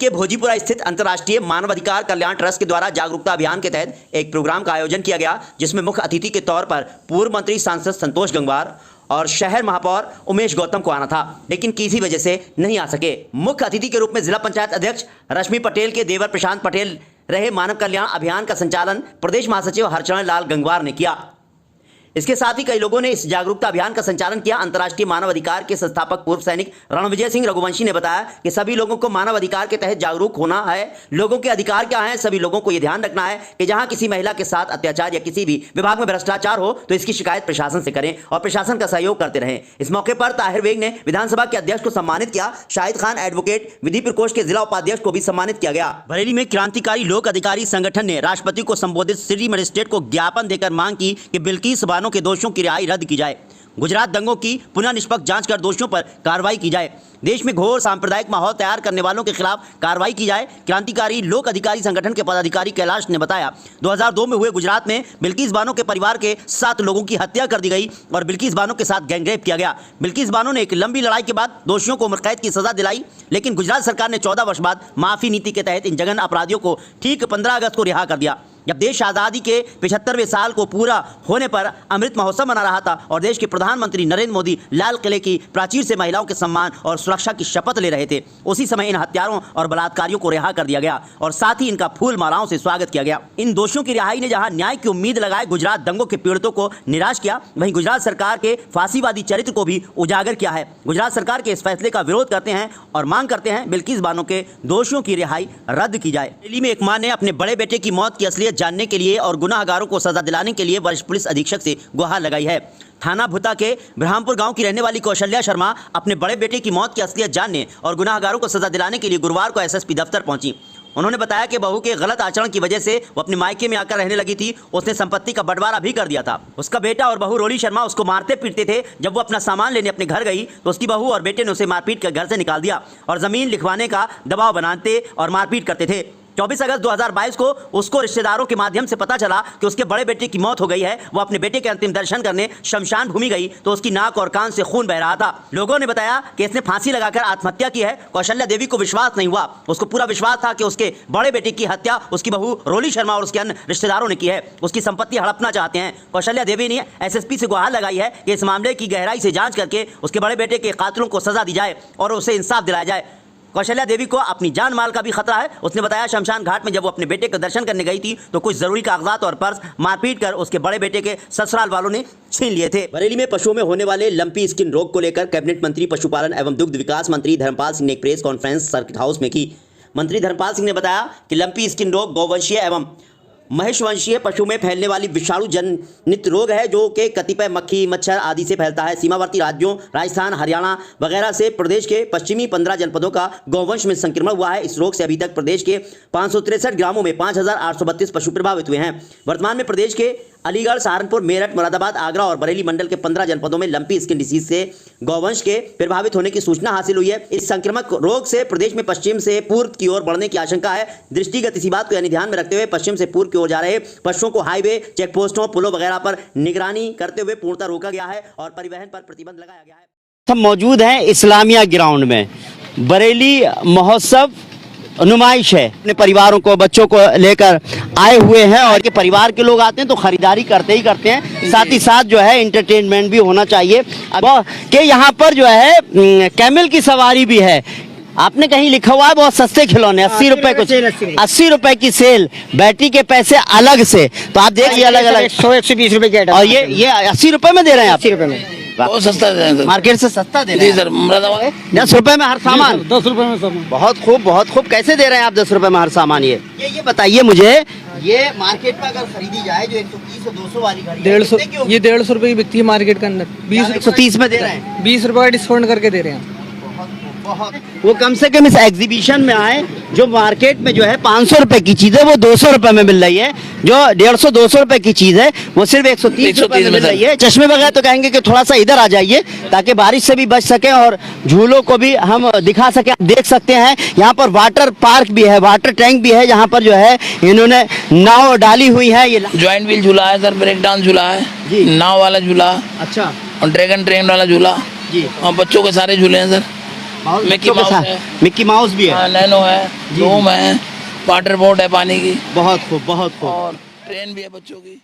के भोजीपुरा स्थित अंतर्राष्ट्रीय मानवाधिकार कल्याण ट्रस्ट के द्वारा जागरूकता अभियान के तहत एक प्रोग्राम का आयोजन किया गया, जिसमें मुख्य अतिथि के तौर पर पूर्व मंत्री सांसद संतोष गंगवार और शहर महापौर उमेश गौतम को आना था, लेकिन किसी वजह से नहीं आ सके। मुख्य अतिथि के रूप में जिला पंचायत अध्यक्ष रश्मि पटेल के देवर प्रशांत पटेल रहे। मानव कल्याण अभियान का संचालन प्रदेश महासचिव हरचरण लाल गंगवार ने किया। इसके साथ ही कई लोगों ने इस जागरूकता अभियान का संचालन किया। अंतर्राष्ट्रीय मानव अधिकार के संस्थापक पूर्व सैनिक रणविजय सिंह रघुवंशी ने बताया कि सभी लोगों को मानव अधिकार के तहत जागरूक होना है। लोगों के अधिकार क्या हैं, सभी लोगों को यह ध्यान रखना है कि जहां किसी महिला के साथ अत्याचार या किसी भी विभाग में भ्रष्टाचार हो तो इसकी शिकायत प्रशासन से करें और प्रशासन का सहयोग करते रहें। इस मौके पर ताहिर बेग ने विधानसभा के अध्यक्ष को सम्मानित किया। शाहिद खान एडवोकेट विधि प्रकोष्ठ के जिला उपाध्यक्ष को भी सम्मानित किया गया। बरेली में क्रांतिकारी लोक अधिकारी संगठन ने राष्ट्रपति को संबोधित सिटी मजिस्ट्रेट को ज्ञापन देकर मांग की कि बिल्किस बानो के दोषियों की रद्द की जाए। गुजरात दंगों की पुनः निष्पक्ष जांच कर दोषियों पर कार्रवाई की जाए। देश में घोर सांप्रदायिक माहौल तैयार करने वालों के खिलाफ कार्रवाई की जाए। क्रांतिकारी लोक अधिकारी संगठन के पदाधिकारी कैलाश ने बताया, 2002 में हुए गुजरात में बिल्किस बानो के परिवार के 7 लोगों की हत्या कर दी गई और बिल्किस बानो के साथ गैंगरेप किया गया। बिल्किस बानो ने एक लंबी लड़ाई के बाद दोषियों को उम्र कैद की सजा दिलाई, लेकिन गुजरात सरकार ने 14 वर्ष बाद माफी नीति के तहत इन जघन्य अपराधियों को ठीक 15 अगस्त को रिहा कर दिया। जब देश आज़ादी के 75वें साल को पूरा होने पर अमृत महोत्सव मना रहा था और देश के प्रधानमंत्री नरेंद्र मोदी लाल किले की प्राचीर से महिलाओं के सम्मान और सुरक्षा की शपथ ले रहे थे, उसी समय इन हत्यारों और बलात्कारियों को रिहा कर दिया गया और साथ ही इनका फूल मालाओं से स्वागत किया गया। इन दोषियों की रिहाई ने जहां न्याय की उम्मीद लगाए गुजरात दंगों के पीड़ितों को निराश किया, वहीं गुजरात सरकार के फांसीवादी चरित्र को भी उजागर किया है। गुजरात सरकार के इस फैसले का विरोध करते हैं और मांग करते हैं बिल्किस बानो के दोषियों की रिहाई रद्द की जाए। दिल्ली में एक मां ने अपने बड़े बेटे की मौत की असलियत जानने के लिए और गुनाहगारों को सजा दिलाने के लिए वरिष्ठ पुलिस अधीक्षक से गुहार लगाई है। थाना भुता के ब्रह्मपुर गांव की रहने वाली कौशल्या शर्मा अपने बड़े बेटे की मौत की असलियत जानने और गुनाहगारों को सजा दिलाने के लिए गुरुवार को एसएसपी दफ्तर पहुंची। उन्होंने बताया कि बहू के गलत आचरण की वजह से वो अपने मायके में आकर रहने लगी थी। उसने संपत्ति का बंटवारा भी कर दिया था। उसका बेटा और बहू रोली शर्मा उसको मारते पीटते थे। जब वो अपना सामान लेने अपने घर गई तो उसकी बहू और बेटे ने उसे मारपीट कर घर से निकाल दिया और जमीन लिखवाने का दबाव बनाते और मारपीट करते थे। 24 अगस्त 2022 को उसको रिश्तेदारों के माध्यम से पता चला कि उसके बड़े बेटे की मौत हो गई है। वो अपने बेटे के अंतिम दर्शन करने शमशान भूमि गई तो उसकी नाक और कान से खून बह रहा था। लोगों ने बताया कि इसने फांसी लगाकर आत्महत्या की है। कौशल्या देवी को विश्वास नहीं हुआ। उसको पूरा विश्वास था कि उसके बड़े बेटे की हत्या उसकी बहू रोली शर्मा और उसके अन्य रिश्तेदारों ने की है। उसकी संपत्ति हड़पना चाहते हैं। कौशल्या देवी ने एसएसपी से गुहार लगाई है कि इस मामले की गहराई से जांच करके उसके बड़े बेटे के कातिलों को सजा दी जाए और उसे इंसाफ दिलाया जाए। कौशल्या देवी को अपनी जान माल का भी खतरा है। उसने बताया, शमशान घाट में जब वो अपने बेटे का दर्शन करने गई थी तो कुछ जरूरी कागजात और पर्स मारपीट कर उसके बड़े बेटे के ससुराल वालों ने छीन लिए थे। बरेली में पशुओं में होने वाले लंपी स्किन रोग को लेकर कैबिनेट मंत्री पशुपालन एवं दुग्ध विकास मंत्री धर्मपाल सिंह ने एक प्रेस कॉन्फ्रेंस सर्किट हाउस में की। मंत्री धर्मपाल सिंह ने बताया कि लंपी स्किन रोग गौवंशीय एवं महिषवंशीय पशु में फैलने वाली विषाणु जनित रोग है, जो कि कतिपय मक्खी मच्छर आदि से फैलता है। सीमावर्ती राज्यों राजस्थान, हरियाणा वगैरह से प्रदेश के पश्चिमी 15 जनपदों का गौवंश में संक्रमण हुआ है। इस रोग से अभी तक प्रदेश के 563 ग्रामों में 5832 पशु प्रभावित हुए हैं। वर्तमान में प्रदेश के अलीगढ़, सहारनपुर, मेरठ, मुरादाबाद, आगरा और बरेली मंडल के 15 जनपदों में लंपी स्किन डिसीज से गौवंश के प्रभावित होने की सूचना हासिल हुई है। इस संक्रामक रोग से प्रदेश में पश्चिम से पूर्व की ओर बढ़ने की आशंका है। दृष्टिगत इसी बात को यानी ध्यान में रखते हुए पश्चिम से पूर्व की ओर जा रहे पशुओं को हाईवे, चेक पोस्टों, पुलों वगैरह पर निगरानी करते हुए पूर्णतः रोका गया है और परिवहन पर प्रतिबंध लगाया गया है। हम मौजूद हैं इस्लामिया ग्राउंड में। बरेली महोत्सव नुमाइश है। अपने परिवारों को, बच्चों को लेकर आए हुए हैं और के परिवार के लोग आते हैं तो खरीदारी करते ही करते हैं, साथ ही साथ जो है एंटरटेनमेंट भी होना चाहिए। कि यहाँ पर जो है कैमल की सवारी भी है। आपने कहीं लिखा हुआ है बहुत सस्ते खिलौने 80 रुपए कुछ 80 रुपए की सेल, बैटरी के पैसे अलग से। तो आप देखिए अलग अलग 100-120 रुपए के और ये 80 रुपए में दे रहे हैं आप। 80 रुपए में बहुत सस्ता दे रहे हैं, मार्केट से सस्ता दे रहे हैं सर। मुरादाबाद 10 रुपए में हर सामान, 10 रुपए में सामान। बहुत खूब, बहुत खूब। कैसे दे रहे हैं आप 10 रुपए में हर सामान? ये बताइए मुझे, ये मार्केट में अगर खरीदी जाए जो 130 और 200 वाली घड़ी 150, ये 150 रुपए की बिकती है मार्केट के अंदर। 130 में दे रहे हैं, 20 रुपए का डिस्काउंट करके दे रहे हैं। वो कम से कम इस एग्जीबिशन में आए। जो मार्केट में जो है 500 रुपए की चीज है वो 200 रुपए में मिल रही है। जो 150-200 रुपए की चीज है वो सिर्फ 130 रुपए में मिल रही है। चश्मे वगैरह तो कहेंगे कि थोड़ा सा इधर आ जाइए ताकि बारिश से भी बच सके और झूलों को भी हम दिखा सके। देख सकते हैं यहाँ पर वाटर पार्क भी है, वाटर टैंक भी है, जहाँ पर जो है इन्होंने नाव डाली हुई है। ये ज्वाइंट व्हील झूला है सर, ब्रेक डांस झूला है, नाव वाला झूला, अच्छा, और ड्रैगन ट्रेन वाला झूला जी, और बच्चों के सारे झूले हैं सर। मिक्की माउस है, मिक्की माउस भी है। हाँ, नैनो है, जी। डोम है, वाटर बोट है पानी की, बहुत खूब, बहुत खूब। और ट्रेन भी है बच्चों की।